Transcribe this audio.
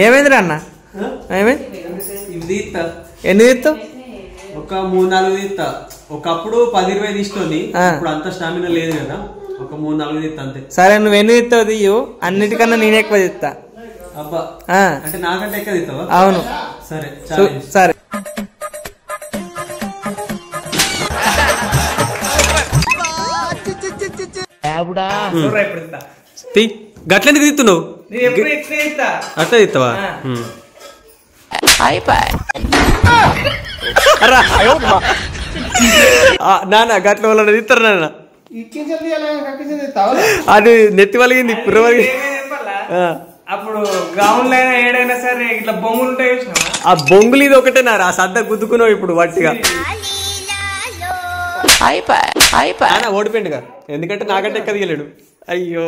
ఏమైందిరా అన్న? ఏమైంది? ఎన్ని తీస్తావు? ఒక 3-4 తీస్తా. ఒకప్పుడు 10-20 తీసుకొని ఇప్పుడు అంత స్టామినా లేదు కదా, ఒక 3-4 తీస్తా అంతే. సరే నువ్వు ఎన్ని తీస్తావు తీయు, అన్నిటికన్నా నేను ఎక్కువ తీస్తా. అబ్బా అంటే నాకంటే ఎక్కువ తీస్తావా? అవును సరే సరే. గట్లెందుకు తీస్తున్నావు? అట్లా తీస్తావా? నాన్న గట్ల వాళ్ళ తీస్తారు నాన్న. అది నెత్తి వలిగింది, పుర్ర వలిగింది. అప్పుడు గ్రౌండ్ అయినా ఏడైనా సరే ఇట్లా బొంగులు ఉంటాయి. ఆ బొంగులు ఇది ఒకటే నారా, ఆ సద్ద గుద్దుకున్నావు ఇప్పుడు వట్టిగా. ఓడిపోయిండుగా, ఎందుకంటే నాకంటే ఎక్క దిగలేడు. అయ్యో.